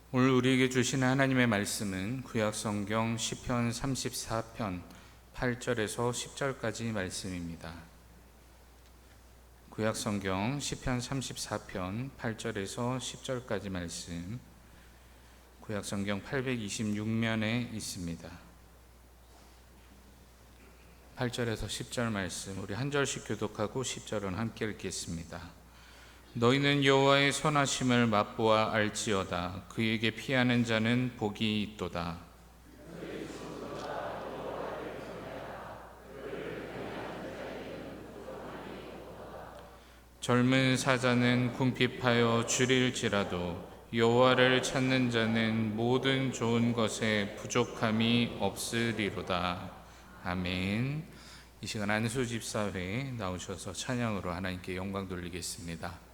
오늘 우리에게 주신 하나님의 말씀은 구약성경 시편 34편 8절에서 10절까지 말씀입니다. 구약성경 시편 34편 8절에서 10절까지 말씀, 구약성경 826면에 있습니다. 8절에서 10절 말씀, 우리 한 절씩 교독하고 10절은 함께 읽겠습니다. 너희는 여호와의 선하심을 맛보아 알지어다. 그에게 피하는 자는 복이 있도다. 젊은 사자는 궁핍하여 줄일지라도 여호와를 찾는 자는 모든 좋은 것에 부족함이 없으리로다. 아멘. 이 시간 안수 집사회 나오셔서 찬양으로 하나님께 영광 돌리겠습니다.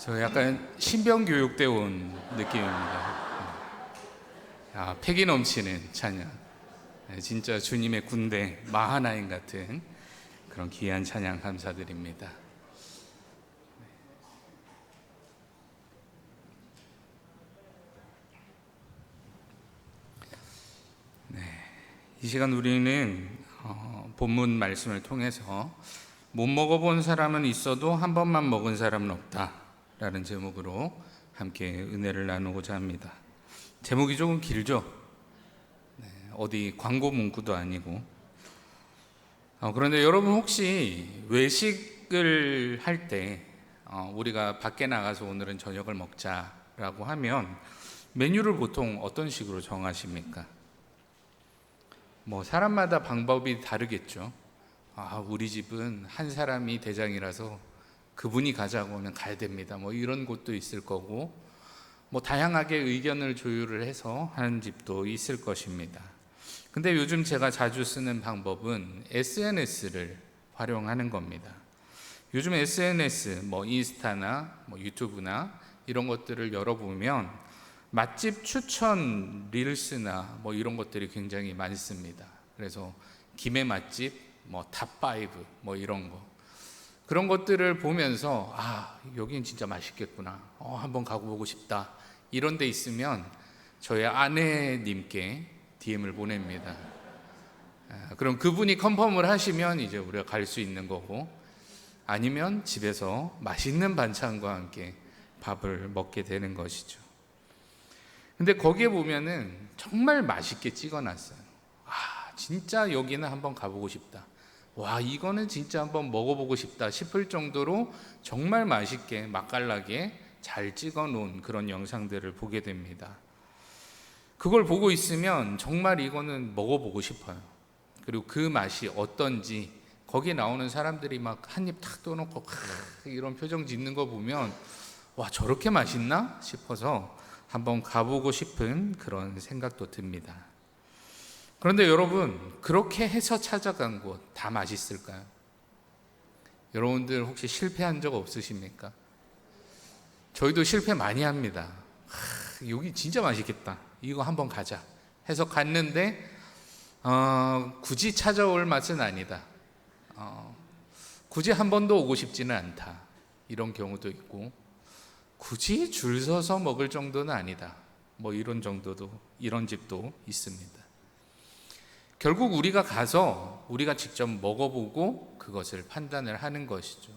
저 약간 신병교육대 온 느낌입니다. 패기 넘치는 찬양, 진짜 주님의 군대 마하나임 같은 그런 귀한 찬양 감사드립니다. 이 시간 우리는 본문 말씀을 통해서 못 먹어본 사람은 있어도 한 번만 먹은 사람은 없다라는 제목으로 함께 은혜를 나누고자 합니다. 제목이 조금 길죠? 어디 광고 문구도 아니고. 그런데 여러분 혹시 외식을 할 때 우리가 밖에 나가서 오늘은 저녁을 먹자라고 하면 메뉴를 보통 어떤 식으로 정하십니까? 사람마다 방법이 다르겠죠. 우리 집은 한 사람이 대장이라서 그분이 가자고 하면 가야 됩니다. 이런 곳도 있을 거고, 다양하게 의견을 조율을 해서 하는 집도 있을 것입니다. 근데 요즘 제가 자주 쓰는 방법은 SNS를 활용하는 겁니다. 요즘 SNS, 인스타나 유튜브나 이런 것들을 열어보면 맛집 추천 릴스나 이런 것들이 굉장히 많습니다. 그래서 김해 맛집, 탑5 이런 거, 그런 것들을 보면서 여긴 진짜 맛있겠구나, 한번 가고 보고 싶다, 이런 데 있으면 저희 아내님께 DM을 보냅니다. 그럼 그분이 컨펌을 하시면 이제 우리가 갈 수 있는 거고, 아니면 집에서 맛있는 반찬과 함께 밥을 먹게 되는 것이죠. 근데 거기에 보면은 정말 맛있게 찍어놨어요. 진짜 여기는 한번 가보고 싶다, 이거는 진짜 한번 먹어보고 싶다 싶을 정도로 정말 맛있게 맛깔나게 잘 찍어놓은 그런 영상들을 보게 됩니다. 그걸 보고 있으면 정말 이거는 먹어보고 싶어요. 그리고 그 맛이 어떤지, 거기에 나오는 사람들이 막 한 입 탁 떠놓고 이런 표정 짓는 거 보면 저렇게 맛있나 싶어서 한번 가보고 싶은 그런 생각도 듭니다. 그런데 여러분, 그렇게 해서 찾아간 곳 다 맛있을까요? 여러분들 혹시 실패한 적 없으십니까? 저희도 실패 많이 합니다. 여기 진짜 맛있겠다, 이거 한번 가자 해서 갔는데 굳이 찾아올 맛은 아니다, 굳이 한 번도 오고 싶지는 않다, 이런 경우도 있고, 굳이 줄 서서 먹을 정도는 아니다, 이런 집도 있습니다. 결국 우리가 가서 우리가 직접 먹어보고 그것을 판단을 하는 것이죠.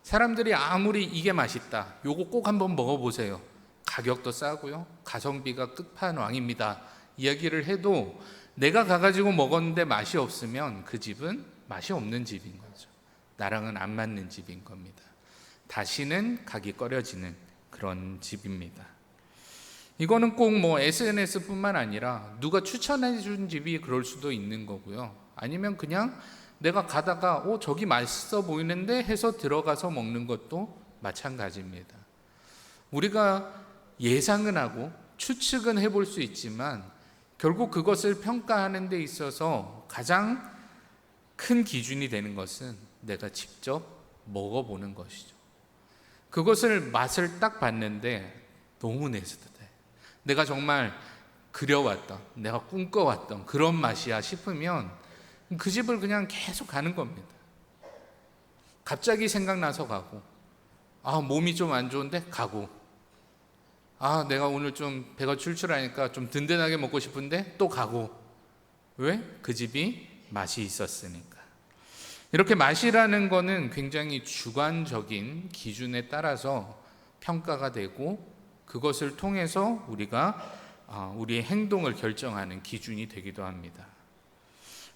사람들이 아무리 이게 맛있다, 요거 꼭 한번 먹어보세요, 가격도 싸고요, 가성비가 끝판왕입니다, 이야기를 해도 내가 가가지고 먹었는데 맛이 없으면 그 집은 맛이 없는 집인 거죠. 나랑은 안 맞는 집인 겁니다. 다시는 가기 꺼려지는 그런 집입니다. 이거는 꼭 SNS뿐만 아니라 누가 추천해 준 집이 그럴 수도 있는 거고요. 아니면 그냥 내가 가다가 저기 맛있어 보이는데 해서 들어가서 먹는 것도 마찬가지입니다. 우리가 예상은 하고 추측은 해볼 수 있지만 결국 그것을 평가하는 데 있어서 가장 큰 기준이 되는 것은 내가 직접 먹어보는 것이죠. 그것을 맛을 딱 봤는데 너무 내스듯해, 내가 정말 그려왔던, 내가 꿈꿔왔던 그런 맛이야 싶으면 그 집을 그냥 계속 가는 겁니다. 갑자기 생각나서 가고, 몸이 좀 안 좋은데 가고, 내가 오늘 좀 배가 출출하니까 좀 든든하게 먹고 싶은데 또 가고. 왜? 그 집이 맛이 있었으니까. 이렇게 맛이라는 거는 굉장히 주관적인 기준에 따라서 평가가 되고, 그것을 통해서 우리가 우리의 행동을 결정하는 기준이 되기도 합니다.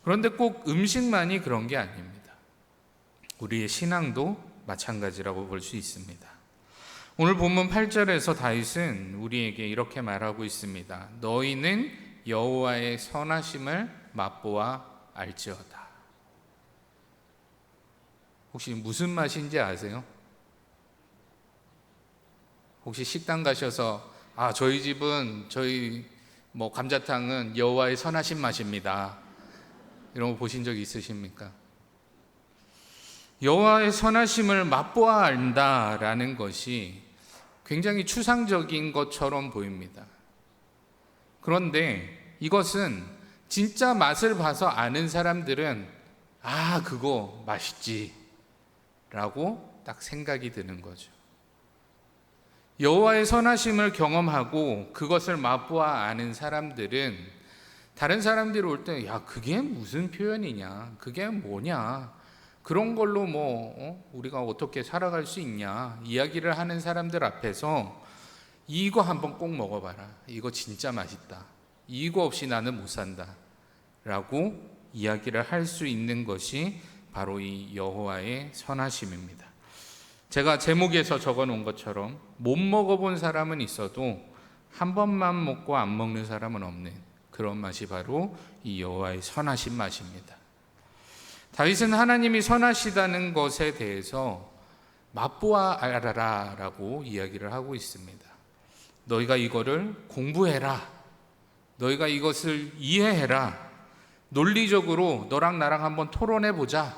그런데 꼭 음식만이 그런 게 아닙니다. 우리의 신앙도 마찬가지라고 볼 수 있습니다. 오늘 본문 8절에서 다윗은 우리에게 이렇게 말하고 있습니다. 너희는 여호와의 선하심을 맛보아 알지어다. 혹시 무슨 맛인지 아세요? 혹시 식당 가셔서 저희 집은 저희 감자탕은 여호와의 선하신 맛입니다, 이런 거 보신 적 있으십니까? 여호와의 선하심을 맛보아 안다라는 것이 굉장히 추상적인 것처럼 보입니다. 그런데 이것은 진짜 맛을 봐서 아는 사람들은 그거 맛있지 라고 딱 생각이 드는 거죠. 여호와의 선하심을 경험하고 그것을 맛보아 아는 사람들은 다른 사람들이 올 때 야 그게 무슨 표현이냐, 그게 뭐냐, 그런 걸로 우리가 어떻게 살아갈 수 있냐 이야기를 하는 사람들 앞에서 이거 한번 꼭 먹어봐라, 이거 진짜 맛있다, 이거 없이 나는 못 산다 라고 이야기를 할 수 있는 것이 바로 이 여호와의 선하심입니다. 제가 제목에서 적어 놓은 것처럼 못 먹어본 사람은 있어도 한 번만 먹고 안 먹는 사람은 없는 그런 맛이 바로 이 여호와의 선하신 맛입니다. 다윗은 하나님이 선하시다는 것에 대해서 맛보아 알아라 라고 이야기를 하고 있습니다. 너희가 이거를 공부해라, 너희가 이것을 이해해라, 논리적으로 너랑 나랑 한번 토론해보자,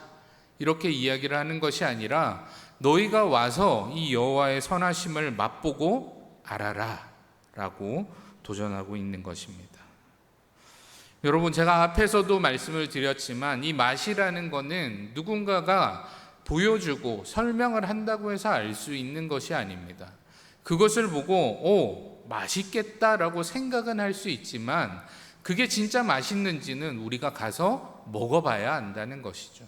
이렇게 이야기를 하는 것이 아니라 너희가 와서 이 여호와의 선하심을 맛보고 알아라 라고 도전하고 있는 것입니다. 여러분, 제가 앞에서도 말씀을 드렸지만 이 맛이라는 것은 누군가가 보여주고 설명을 한다고 해서 알 수 있는 것이 아닙니다. 그것을 보고 맛있겠다라고 생각은 할 수 있지만 그게 진짜 맛있는지는 우리가 가서 먹어봐야 안다는 것이죠.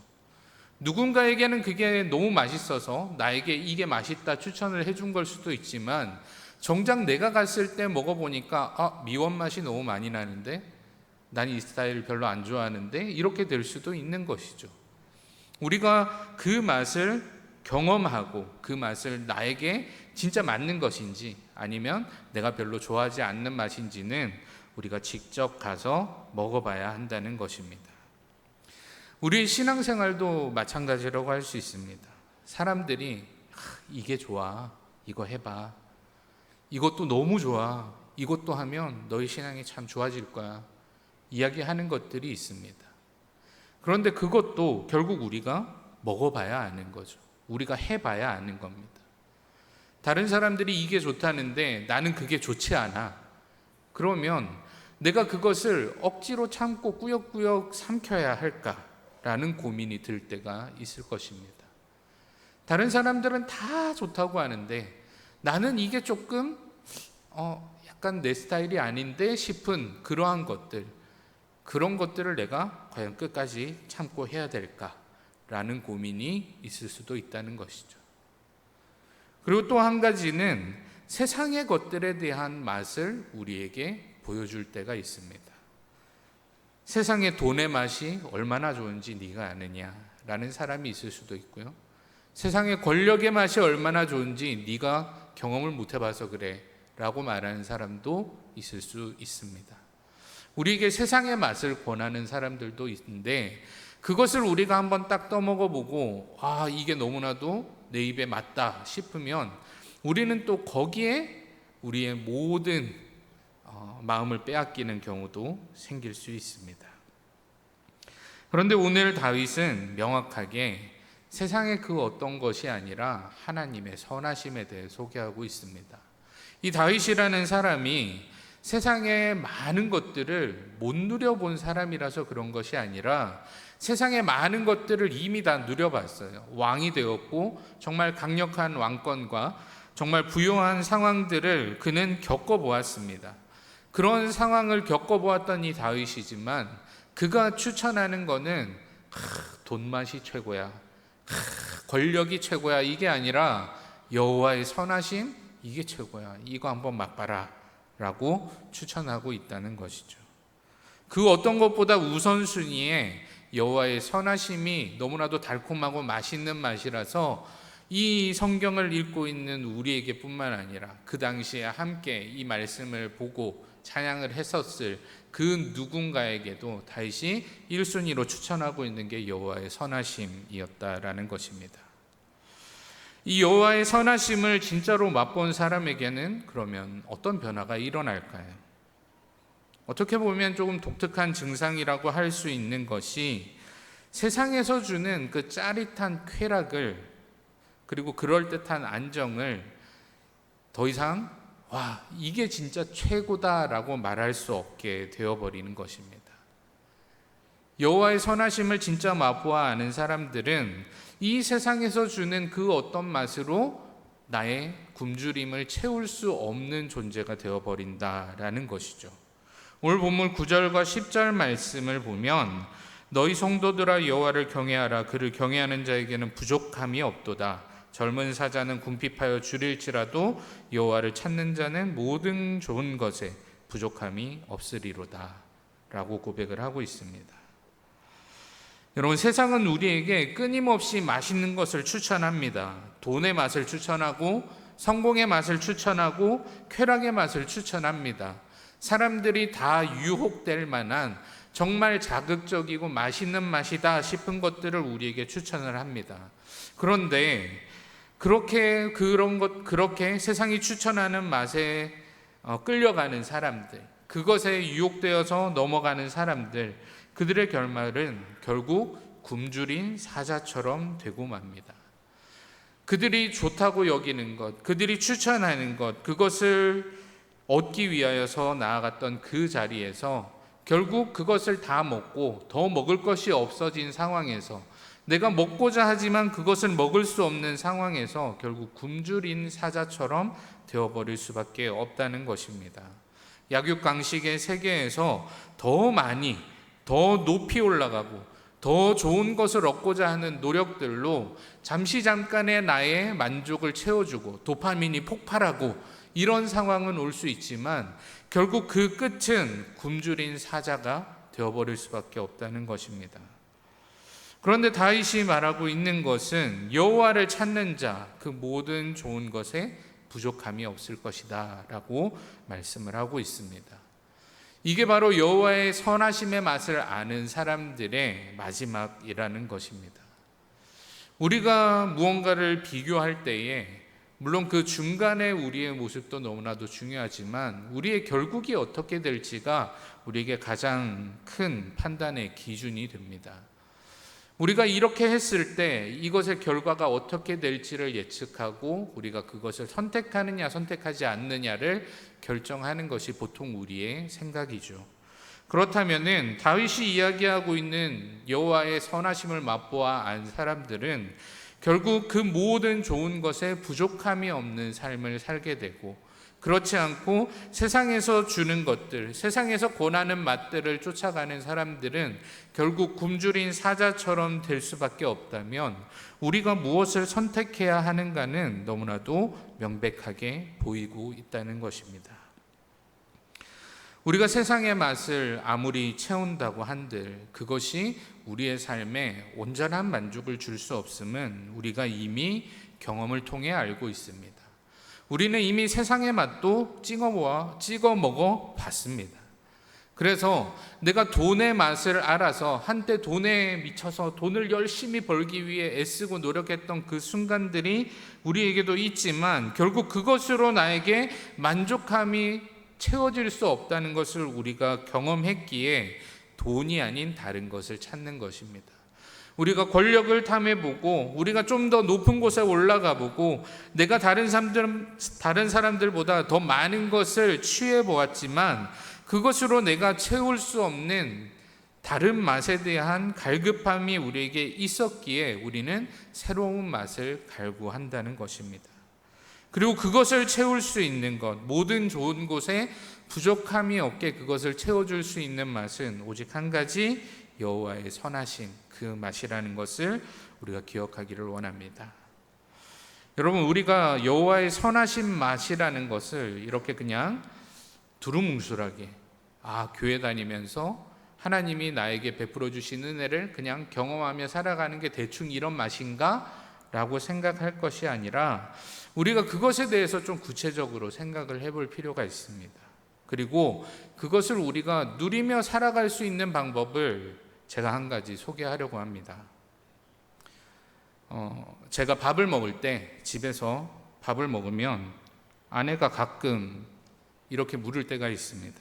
누군가에게는 그게 너무 맛있어서 나에게 이게 맛있다 추천을 해준 걸 수도 있지만 정작 내가 갔을 때 먹어보니까 미원 맛이 너무 많이 나는데 난 이 스타일을 별로 안 좋아하는데, 이렇게 될 수도 있는 것이죠. 우리가 그 맛을 경험하고 그 맛을 나에게 진짜 맞는 것인지 아니면 내가 별로 좋아하지 않는 맛인지는 우리가 직접 가서 먹어봐야 한다는 것입니다. 우리 신앙생활도 마찬가지라고 할 수 있습니다. 사람들이 이게 좋아, 이거 해봐, 이것도 너무 좋아, 이것도 하면 너희 신앙이 참 좋아질 거야, 이야기하는 것들이 있습니다. 그런데 그것도 결국 우리가 먹어봐야 아는 거죠. 우리가 해봐야 아는 겁니다. 다른 사람들이 이게 좋다는데 나는 그게 좋지 않아. 그러면 내가 그것을 억지로 참고 꾸역꾸역 삼켜야 할까라는 고민이 들 때가 있을 것입니다. 다른 사람들은 다 좋다고 하는데 나는 이게 조금 약간 내 스타일이 아닌데 싶은 그러한 것들, 그런 것들을 내가 과연 끝까지 참고 해야 될까라는 고민이 있을 수도 있다는 것이죠. 그리고 또 한 가지는 세상의 것들에 대한 맛을 우리에게 보여줄 때가 있습니다. 세상의 돈의 맛이 얼마나 좋은지 네가 아느냐라는 사람이 있을 수도 있고요. 세상의 권력의 맛이 얼마나 좋은지 네가 경험을 못 해봐서 그래 라고 말하는 사람도 있을 수 있습니다. 우리에게 세상의 맛을 권하는 사람들도 있는데 그것을 우리가 한번 딱 떠먹어보고 이게 너무나도 내 입에 맞다 싶으면 우리는 또 거기에 우리의 모든 마음을 빼앗기는 경우도 생길 수 있습니다. 그런데 오늘 다윗은 명확하게 세상의 그 어떤 것이 아니라 하나님의 선하심에 대해 소개하고 있습니다. 이 다윗이라는 사람이 세상의 많은 것들을 못 누려본 사람이라서 그런 것이 아니라 세상의 많은 것들을 이미 다 누려봤어요. 왕이 되었고 정말 강력한 왕권과 정말 부유한 상황들을 그는 겪어보았습니다. 그런 상황을 겪어보았던 이 다윗이지만 그가 추천하는 것은 돈맛이 최고야, 권력이 최고야, 이게 아니라 여호와의 선하심, 이게 최고야, 이거 한번 맛봐라 라고 추천하고 있다는 것이죠. 그 어떤 것보다 우선순위에 여호와의 선하심이 너무나도 달콤하고 맛있는 맛이라서 이 성경을 읽고 있는 우리에게 뿐만 아니라 그 당시에 함께 이 말씀을 보고 찬양을 했었을 그 누군가에게도 다윗이 1순위로 추천하고 있는 게 여호와의 선하심이었다라는 것입니다. 이 여호와의 선하심을 진짜로 맛본 사람에게는 그러면 어떤 변화가 일어날까요? 어떻게 보면 조금 독특한 증상이라고 할 수 있는 것이 세상에서 주는 그 짜릿한 쾌락을, 그리고 그럴듯한 안정을 더 이상 이게 진짜 최고다라고 말할 수 없게 되어버리는 것입니다. 여호와의 선하심을 진짜 맛보아 아는 사람들은 이 세상에서 주는 그 어떤 맛으로 나의 굶주림을 채울 수 없는 존재가 되어버린다라는 것이죠. 오늘 본문 9절과 10절 말씀을 보면 너희 성도들아 여호와를 경외하라. 그를 경외하는 자에게는 부족함이 없도다. 젊은 사자는 궁핍하여 줄일지라도 여호와를 찾는 자는 모든 좋은 것에 부족함이 없으리로다 라고 고백을 하고 있습니다. 여러분, 세상은 우리에게 끊임없이 맛있는 것을 추천합니다. 돈의 맛을 추천하고 성공의 맛을 추천하고 쾌락의 맛을 추천합니다. 사람들이 다 유혹될 만한 정말 자극적이고 맛있는 맛이다 싶은 것들을 우리에게 추천을 합니다. 그런데 그렇게 세상이 추천하는 맛에 끌려가는 사람들, 그것에 유혹되어서 넘어가는 사람들, 그들의 결말은 결국 굶주린 사자처럼 되고 맙니다. 그들이 좋다고 여기는 것, 그들이 추천하는 것, 그것을 얻기 위하여서 나아갔던 그 자리에서 결국 그것을 다 먹고 더 먹을 것이 없어진 상황에서, 내가 먹고자 하지만 그것을 먹을 수 없는 상황에서 결국 굶주린 사자처럼 되어버릴 수밖에 없다는 것입니다. 약육강식의 세계에서 더 많이, 더 높이 올라가고 더 좋은 것을 얻고자 하는 노력들로 잠깐의 나의 만족을 채워주고 도파민이 폭발하고 이런 상황은 올 수 있지만 결국 그 끝은 굶주린 사자가 되어버릴 수밖에 없다는 것입니다. 그런데 다윗이 말하고 있는 것은 여호와를 찾는 자, 그 모든 좋은 것에 부족함이 없을 것이다 라고 말씀을 하고 있습니다. 이게 바로 여호와의 선하심의 맛을 아는 사람들의 마지막이라는 것입니다. 우리가 무언가를 비교할 때에 물론 그 중간에 우리의 모습도 너무나도 중요하지만 우리의 결국이 어떻게 될지가 우리에게 가장 큰 판단의 기준이 됩니다. 우리가 이렇게 했을 때 이것의 결과가 어떻게 될지를 예측하고 우리가 그것을 선택하느냐 선택하지 않느냐를 결정하는 것이 보통 우리의 생각이죠. 그렇다면은 다윗이 이야기하고 있는 여호와의 선하심을 맛보아 안 사람들은 결국 그 모든 좋은 것에 부족함이 없는 삶을 살게 되고, 그렇지 않고 세상에서 주는 것들, 세상에서 권하는 맛들을 쫓아가는 사람들은 결국 굶주린 사자처럼 될 수밖에 없다면 우리가 무엇을 선택해야 하는가는 너무나도 명백하게 보이고 있다는 것입니다. 우리가 세상의 맛을 아무리 채운다고 한들 그것이 우리의 삶에 온전한 만족을 줄 수 없음은 우리가 이미 경험을 통해 알고 있습니다. 우리는 이미 세상의 맛도 찍어 먹어 봤습니다. 그래서 내가 돈의 맛을 알아서 한때 돈에 미쳐서 돈을 열심히 벌기 위해 애쓰고 노력했던 그 순간들이 우리에게도 있지만 결국 그것으로 나에게 만족함이 채워질 수 없다는 것을 우리가 경험했기에 돈이 아닌 다른 것을 찾는 것입니다. 우리가 권력을 탐해보고 우리가 좀 더 높은 곳에 올라가 보고 내가 다른 사람들보다 더 많은 것을 취해보았지만 그것으로 내가 채울 수 없는 다른 맛에 대한 갈급함이 우리에게 있었기에 우리는 새로운 맛을 갈구한다는 것입니다. 그리고 그것을 채울 수 있는 것, 모든 좋은 곳에 부족함이 없게 그것을 채워줄 수 있는 맛은 오직 한 가지, 여호와의 선하심, 그 맛이라는 것을 우리가 기억하기를 원합니다. 여러분, 우리가 여호와의 선하심 맛이라는 것을 이렇게 그냥 두루뭉술하게 교회 다니면서 하나님이 나에게 베풀어 주신 은혜를 그냥 경험하며 살아가는 게 대충 이런 맛인가? 라고 생각할 것이 아니라 우리가 그것에 대해서 좀 구체적으로 생각을 해볼 필요가 있습니다. 그리고 그것을 우리가 누리며 살아갈 수 있는 방법을 제가 한 가지 소개하려고 합니다. 제가 밥을 먹을 때, 집에서 밥을 먹으면 아내가 가끔 이렇게 물을 때가 있습니다.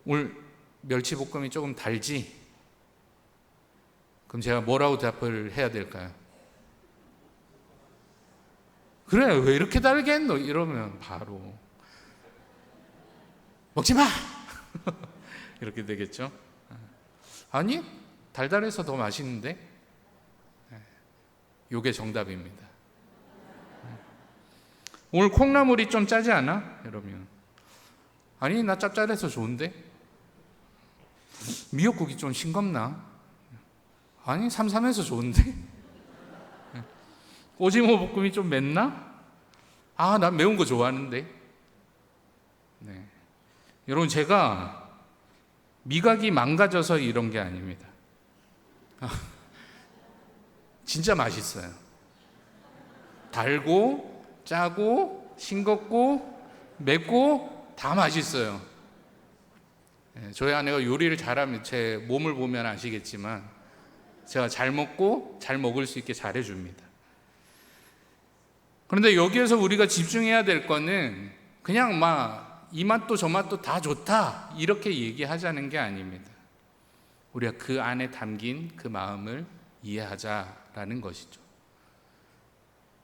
오늘 멸치볶음이 조금 달지? 그럼 제가 뭐라고 대답을 해야 될까요? 그래, 왜 이렇게 달게 했노? 이러면 바로 먹지 마! 이렇게 되겠죠? 아니, 달달해서 더 맛있는데? 이게 정답입니다. 오늘 콩나물이 좀 짜지 않아? 이러면 아니, 나 짭짤해서 좋은데? 미역국이 좀 싱겁나? 아니, 삼삼해서 좋은데? 오징어 볶음이 좀 맵나? 아, 난 매운 거 좋아하는데. 네. 여러분, 제가 미각이 망가져서 이런 게 아닙니다. 진짜 맛있어요. 달고, 짜고, 싱겁고, 맵고 다 맛있어요. 저희 아내가 요리를 잘하면, 제 몸을 보면 아시겠지만 제가 잘 먹고 잘 먹을 수 있게 잘해줍니다. 그런데 여기에서 우리가 집중해야 될 거는 그냥 막 이 맛도 저 맛도 다 좋다 이렇게 얘기하자는 게 아닙니다. 우리가 그 안에 담긴 그 마음을 이해하자라는 것이죠.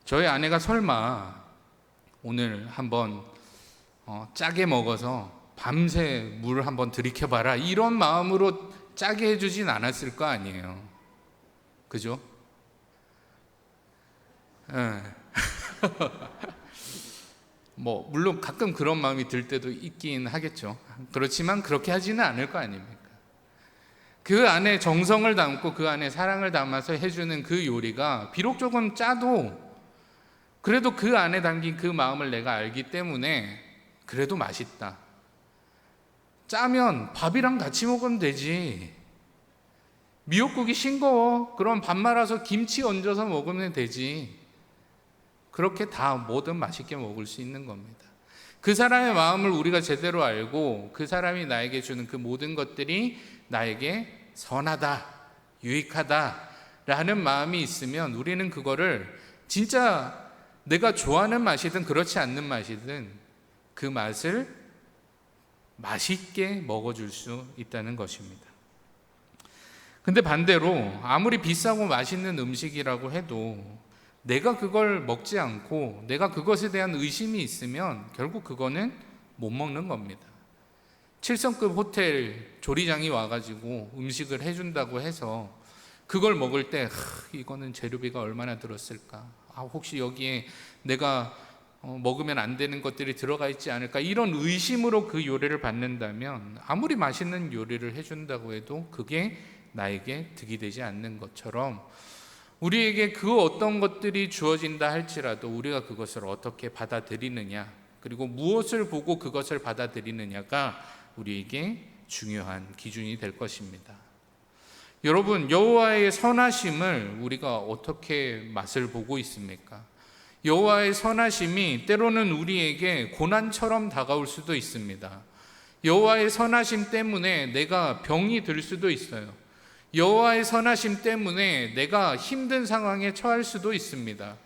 저희 아내가 설마 오늘 한번 짜게 먹어서 밤새 물 한번 들이켜봐라 이런 마음으로 짜게 해주진 않았을 거 아니에요. 그죠? 뭐 물론 가끔 그런 마음이 들 때도 있긴 하겠죠. 그렇지만 그렇게 하지는 않을 거 아닙니까? 그 안에 정성을 담고 그 안에 사랑을 담아서 해주는 그 요리가 비록 조금 짜도 그래도 그 안에 담긴 그 마음을 내가 알기 때문에 그래도 맛있다. 짜면 밥이랑 같이 먹으면 되지. 미역국이 싱거워. 그럼 밥 말아서 김치 얹어서 먹으면 되지. 그렇게 다 뭐든 맛있게 먹을 수 있는 겁니다. 그 사람의 마음을 우리가 제대로 알고 그 사람이 나에게 주는 그 모든 것들이 나에게 선하다, 유익하다 라는 마음이 있으면 우리는 그거를 진짜 내가 좋아하는 맛이든 그렇지 않는 맛이든 그 맛을 맛있게 먹어줄 수 있다는 것입니다. 근데 반대로 아무리 비싸고 맛있는 음식이라고 해도 내가 그걸 먹지 않고 내가 그것에 대한 의심이 있으면 결국 그거는 못 먹는 겁니다. 7성급 호텔 조리장이 와가지고 음식을 해준다고 해서 그걸 먹을 때 이거는 재료비가 얼마나 들었을까? 혹시 여기에 내가 먹으면 안 되는 것들이 들어가 있지 않을까? 이런 의심으로 그 요리를 받는다면 아무리 맛있는 요리를 해준다고 해도 그게 나에게 득이 되지 않는 것처럼 우리에게 그 어떤 것들이 주어진다 할지라도 우리가 그것을 어떻게 받아들이느냐 그리고 무엇을 보고 그것을 받아들이느냐가 우리에게 중요한 기준이 될 것입니다. 여러분, 여호와의 선하심을 우리가 어떻게 맛을 보고 있습니까? 여호와의 선하심이 때로는 우리에게 고난처럼 다가올 수도 있습니다. 여호와의 선하심 때문에 내가 병이 들 수도 있어요. 여호와의 선하심 때문에 내가 힘든 상황에 처할 수도 있습니다.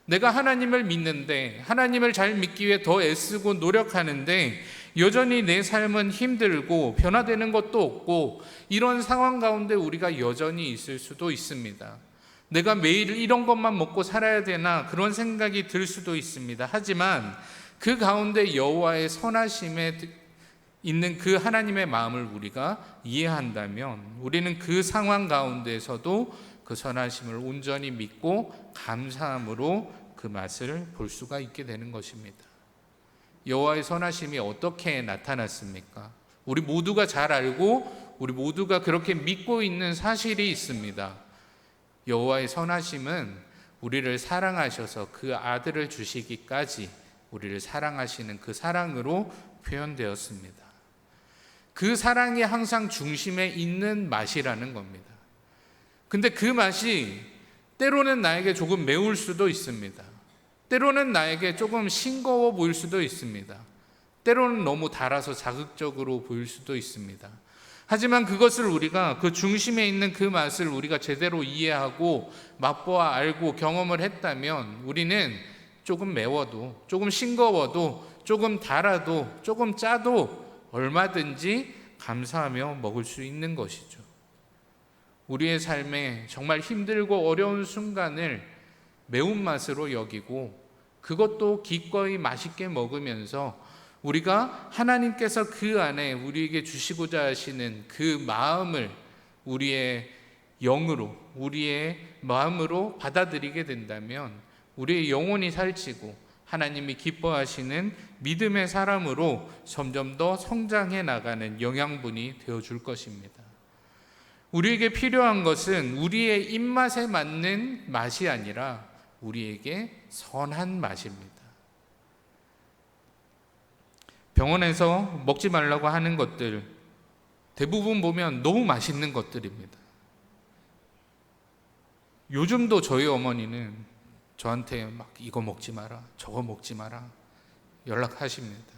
내가 하나님을 믿는데 하나님을 잘 믿기 위해 더 애쓰고 노력하는데 여전히 내 삶은 힘들고 변화되는 것도 없고 이런 상황 가운데 우리가 여전히 있을 수도 있습니다. 내가 매일 이런 것만 먹고 살아야 되나 그런 생각이 들 수도 있습니다. 하지만 그 가운데 여호와의 선하심에 있는 그 하나님의 마음을 우리가 이해한다면 우리는 그 상황 가운데서도 그 선하심을 온전히 믿고 감사함으로 그 맛을 볼 수가 있게 되는 것입니다. 여호와의 선하심이 어떻게 나타났습니까? 우리 모두가 잘 알고 우리 모두가 그렇게 믿고 있는 사실이 있습니다. 여호와의 선하심은 우리를 사랑하셔서 그 아들을 주시기까지 우리를 사랑하시는 그 사랑으로 표현되었습니다. 그 사랑이 항상 중심에 있는 맛이라는 겁니다. 근데 그 맛이 때로는 나에게 조금 매울 수도 있습니다. 때로는 나에게 조금 싱거워 보일 수도 있습니다. 때로는 너무 달아서 자극적으로 보일 수도 있습니다. 하지만 그것을 우리가 그 중심에 있는 그 맛을 우리가 제대로 이해하고 맛보아 알고 경험을 했다면 우리는 조금 매워도 조금 싱거워도 조금 달아도 조금 짜도 얼마든지 감사하며 먹을 수 있는 것이죠. 우리의 삶에 정말 힘들고 어려운 순간을 매운맛으로 여기고 그것도 기꺼이 맛있게 먹으면서 우리가 하나님께서 그 안에 우리에게 주시고자 하시는 그 마음을 우리의 영으로 우리의 마음으로 받아들이게 된다면 우리의 영혼이 살찌고 하나님이 기뻐하시는 믿음의 사람으로 점점 더 성장해 나가는 영양분이 되어줄 것입니다. 우리에게 필요한 것은 우리의 입맛에 맞는 맛이 아니라 우리에게 선한 맛입니다. 병원에서 먹지 말라고 하는 것들 대부분 보면 너무 맛있는 것들입니다. 요즘도 저희 어머니는 저한테 막 이거 먹지 마라, 저거 먹지 마라 연락하십니다.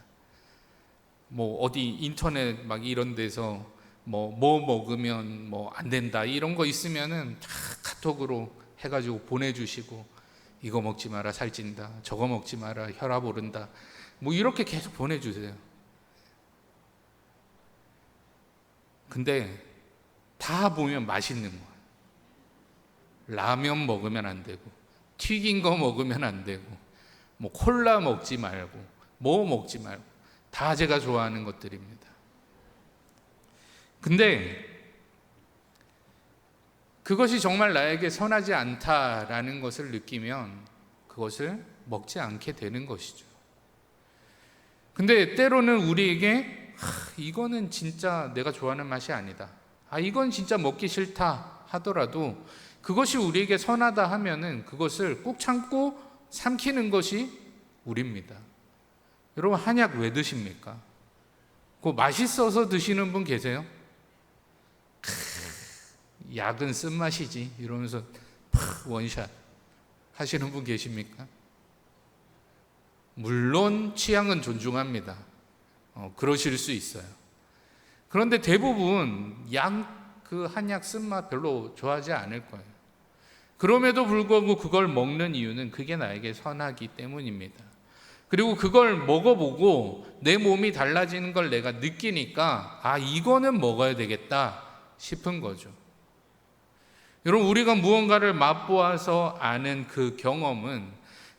뭐 어디 인터넷 막 이런 데서 뭐 먹으면 뭐 안 된다 이런 거 있으면은 다 카톡으로 해가지고 보내주시고, 이거 먹지 마라 살찐다, 저거 먹지 마라 혈압 오른다, 뭐 이렇게 계속 보내주세요. 근데 다 보면 맛있는 거예요. 라면 먹으면 안 되고, 튀긴 거 먹으면 안 되고, 뭐 콜라 먹지 말고, 뭐 먹지 말고, 다 제가 좋아하는 것들입니다. 근데 그것이 정말 나에게 선하지 않다라는 것을 느끼면 그것을 먹지 않게 되는 것이죠. 근데 때로는 우리에게 이거는 진짜 내가 좋아하는 맛이 아니다, 이건 진짜 먹기 싫다 하더라도 그것이 우리에게 선하다 하면은 그것을 꾹 참고 삼키는 것이 우리입니다. 여러분, 한약 왜 드십니까? 그거 맛있어서 드시는 분 계세요? 약은 쓴맛이지 이러면서 원샷 하시는 분 계십니까? 물론 취향은 존중합니다. 그러실 수 있어요. 그런데 대부분 그 한약 쓴맛 별로 좋아하지 않을 거예요. 그럼에도 불구하고 그걸 먹는 이유는 그게 나에게 선하기 때문입니다. 그리고 그걸 먹어보고 내 몸이 달라지는 걸 내가 느끼니까 이거는 먹어야 되겠다 싶은 거죠. 여러분, 우리가 무언가를 맛보아서 아는 그 경험은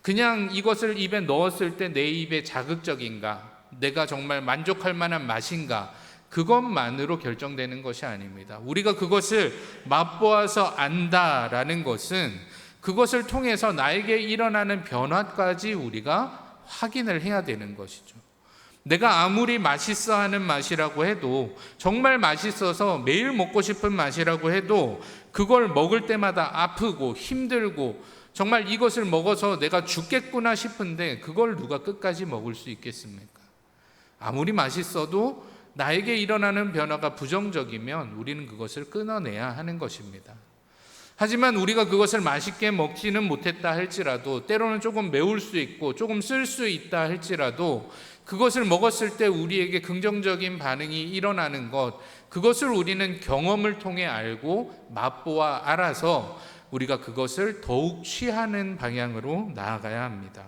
그냥 이것을 입에 넣었을 때 내 입에 자극적인가, 내가 정말 만족할 만한 맛인가, 그것만으로 결정되는 것이 아닙니다. 우리가 그것을 맛보아서 안다라는 것은 그것을 통해서 나에게 일어나는 변화까지 우리가 확인을 해야 되는 것이죠. 내가 아무리 맛있어하는 맛이라고 해도, 정말 맛있어서 매일 먹고 싶은 맛이라고 해도 그걸 먹을 때마다 아프고 힘들고 정말 이것을 먹어서 내가 죽겠구나 싶은데 그걸 누가 끝까지 먹을 수 있겠습니까? 아무리 맛있어도 나에게 일어나는 변화가 부정적이면 우리는 그것을 끊어내야 하는 것입니다. 하지만 우리가 그것을 맛있게 먹지는 못했다 할지라도, 때로는 조금 매울 수 있고 조금 쓸 수 있다 할지라도 그것을 먹었을 때 우리에게 긍정적인 반응이 일어나는 것, 그것을 우리는 경험을 통해 알고 맛보아 알아서 우리가 그것을 더욱 취하는 방향으로 나아가야 합니다.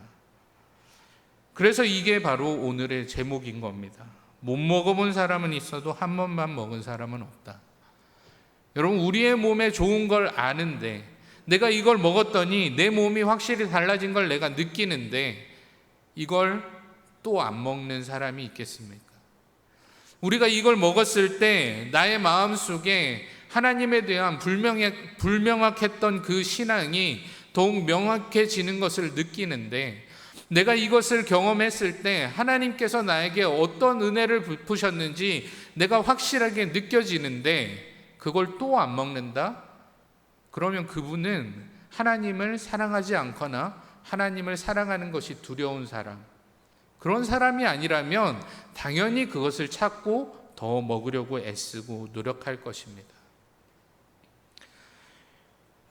그래서 이게 바로 오늘의 제목인 겁니다. 못 먹어본 사람은 있어도 한 번만 먹은 사람은 없다. 여러분, 우리의 몸에 좋은 걸 아는데, 내가 이걸 먹었더니 내 몸이 확실히 달라진 걸 내가 느끼는데 이걸 또 안 먹는 사람이 있겠습니까? 우리가 이걸 먹었을 때 나의 마음속에 하나님에 대한 불명확했던 그 신앙이 더욱 명확해지는 것을 느끼는데, 내가 이것을 경험했을 때 하나님께서 나에게 어떤 은혜를 베푸셨는지 내가 확실하게 느껴지는데 그걸 또 안 먹는다? 그러면 그분은 하나님을 사랑하지 않거나 하나님을 사랑하는 것이 두려운 사람, 그런 사람이 아니라면 당연히 그것을 찾고 더 먹으려고 애쓰고 노력할 것입니다.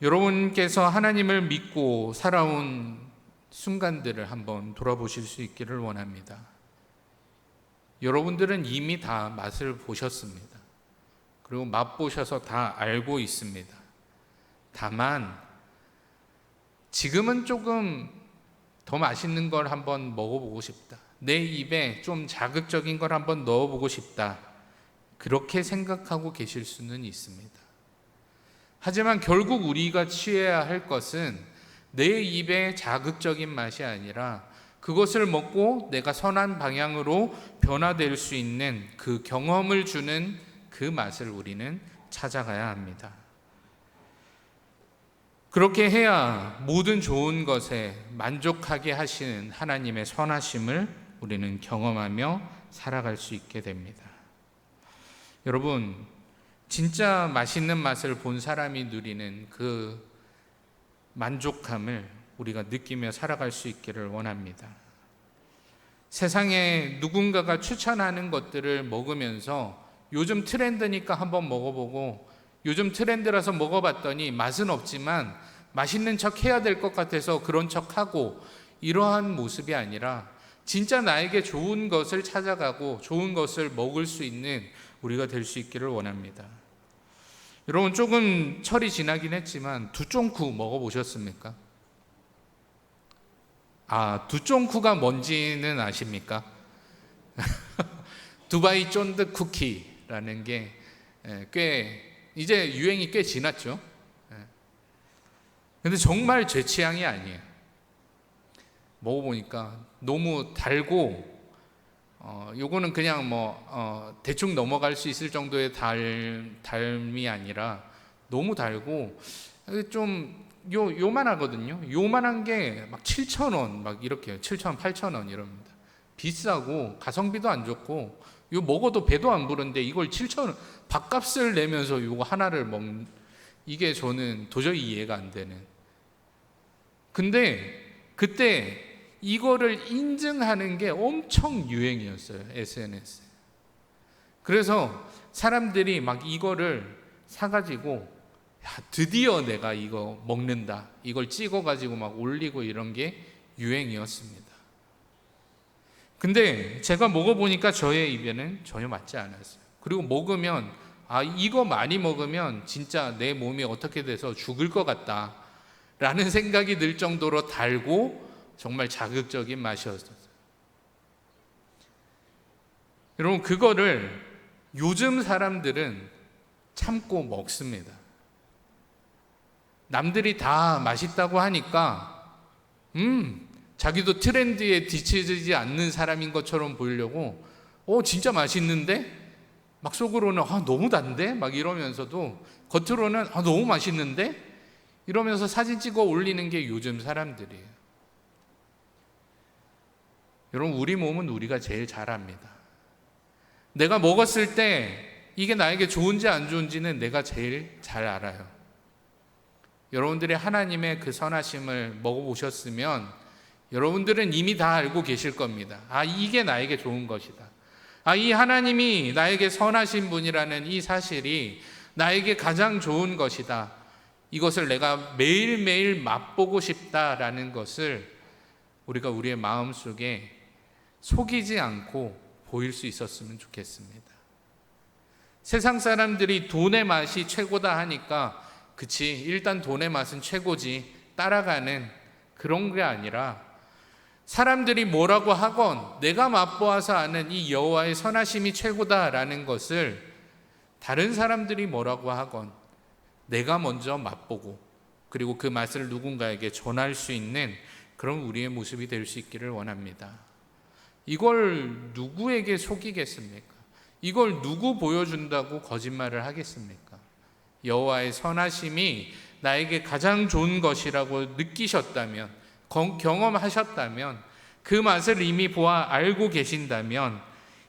여러분께서 하나님을 믿고 살아온 순간들을 한번 돌아보실 수 있기를 원합니다. 여러분들은 이미 다 맛을 보셨습니다. 그리고 맛보셔서 다 알고 있습니다. 다만 지금은 조금 더 맛있는 걸 한번 먹어보고 싶다, 내 입에 좀 자극적인 걸 한번 넣어보고 싶다, 그렇게 생각하고 계실 수는 있습니다. 하지만 결국 우리가 취해야 할 것은 내 입에 자극적인 맛이 아니라 그것을 먹고 내가 선한 방향으로 변화될 수 있는 그 경험을 주는 그 맛을 우리는 찾아가야 합니다. 그렇게 해야 모든 좋은 것에 만족하게 하시는 하나님의 선하심을 우리는 경험하며 살아갈 수 있게 됩니다. 여러분, 진짜 맛있는 맛을 본 사람이 누리는 그 만족함을 우리가 느끼며 살아갈 수 있기를 원합니다. 세상에 누군가가 추천하는 것들을 먹으면서 요즘 트렌드니까 한번 먹어보고, 요즘 트렌드라서 먹어봤더니 맛은 없지만 맛있는 척 해야 될 것 같아서 그런 척하고, 이러한 모습이 아니라 진짜 나에게 좋은 것을 찾아가고 좋은 것을 먹을 수 있는 우리가 될 수 있기를 원합니다. 여러분, 조금 철이 지나긴 했지만 두쫑쿠 먹어보셨습니까? 두쫑쿠가 뭔지는 아십니까? 두바이 쫀득 쿠키라는 게 이제 유행이 꽤 지났죠. 근데 정말 제 취향이 아니에요. 먹어보니까 너무 달고, 요거는 그냥 대충 넘어갈 수 있을 정도의 달미 아니라 너무 달고, 좀 요만하거든요. 요만한 게 막 7,000원 막 이렇게 7,000원, 8,000원 이럽니다. 비싸고 가성비도 안 좋고, 요 먹어도 배도 안 부른데 이걸 7,000원 밥값을 내면서 요거 하나를 먹는, 이게 저는 도저히 이해가 안 되는. 근데 그때 이거를 인증하는 게 엄청 유행이었어요, SNS에. 그래서 사람들이 막 이거를 사가지고, 드디어 내가 이거 먹는다, 이걸 찍어가지고 막 올리고 이런 게 유행이었습니다. 근데 제가 먹어보니까 저의 입에는 전혀 맞지 않았어요. 그리고 먹으면 이거 많이 먹으면 진짜 내 몸이 어떻게 돼서 죽을 것 같다 라는 생각이 들 정도로 달고 정말 자극적인 맛이었어요. 여러분, 그거를 요즘 사람들은 참고 먹습니다. 남들이 다 맛있다고 하니까 자기도 트렌드에 뒤처지지 않는 사람인 것처럼 보이려고 진짜 맛있는데 막 속으로는 너무 단데 막 이러면서도 겉으로는 너무 맛있는데 이러면서 사진 찍어 올리는 게 요즘 사람들이에요. 여러분, 우리 몸은 우리가 제일 잘 압니다. 내가 먹었을 때 이게 나에게 좋은지 안 좋은지는 내가 제일 잘 알아요. 여러분들이 하나님의 그 선하심을 먹어보셨으면 여러분들은 이미 다 알고 계실 겁니다. 이게 나에게 좋은 것이다. 이 하나님이 나에게 선하신 분이라는 이 사실이 나에게 가장 좋은 것이다. 이것을 내가 매일매일 맛보고 싶다라는 것을 우리가 우리의 마음속에 속이지 않고 보일 수 있었으면 좋겠습니다. 세상 사람들이 돈의 맛이 최고다 하니까 그치, 일단 돈의 맛은 최고지 따라가는 그런 게 아니라, 사람들이 뭐라고 하건 내가 맛보아서 아는 이 여호와의 선하심이 최고다라는 것을 다른 사람들이 뭐라고 하건 내가 먼저 맛보고, 그리고 그 맛을 누군가에게 전할 수 있는 그런 우리의 모습이 될 수 있기를 원합니다. 이걸 누구에게 속이겠습니까? 이걸 누구 보여준다고 거짓말을 하겠습니까? 여호와의 선하심이 나에게 가장 좋은 것이라고 느끼셨다면, 경험하셨다면, 그 맛을 이미 보아 알고 계신다면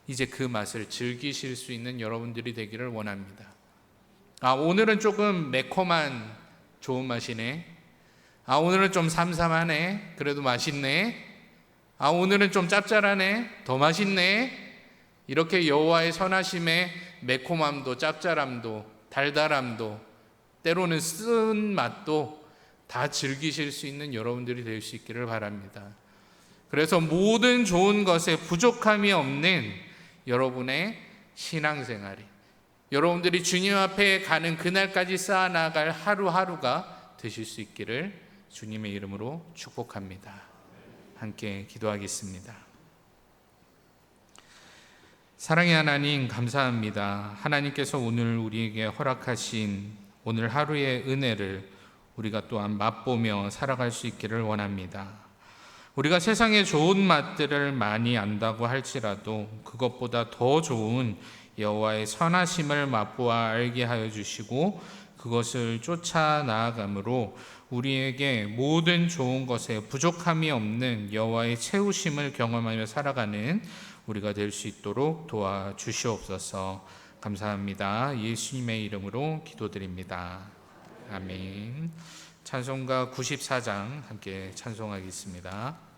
이제 그 맛을 즐기실 수 있는 여러분들이 되기를 원합니다. 오늘은 조금 매콤한 좋은 맛이네. 오늘은 좀 삼삼하네. 그래도 맛있네. 오늘은 좀 짭짤하네. 더 맛있네. 이렇게 여호와의 선하심의 매콤함도 짭짤함도 달달함도 때로는 쓴 맛도 다 즐기실 수 있는 여러분들이 될 수 있기를 바랍니다. 그래서 모든 좋은 것에 부족함이 없는 여러분의 신앙생활이, 여러분들이 주님 앞에 가는 그날까지 쌓아나갈 하루하루가 되실 수 있기를 주님의 이름으로 축복합니다. 함께 기도하겠습니다. 사랑의 하나님, 감사합니다. 하나님께서 오늘 우리에게 허락하신 오늘 하루의 은혜를 우리가 또한 맛보며 살아갈 수 있기를 원합니다. 우리가 세상의 좋은 맛들을 많이 안다고 할지라도 그것보다 더 좋은 여호와의 선하심을 맛보아 알게 하여 주시고, 그것을 쫓아 나아감으로 우리에게 모든 좋은 것에 부족함이 없는 여호와의 채우심을 경험하며 살아가는 우리가 될 수 있도록 도와주시옵소서. 감사합니다. 예수님의 이름으로 기도드립니다. 아멘. 찬송가 94장 함께 찬송하겠습니다.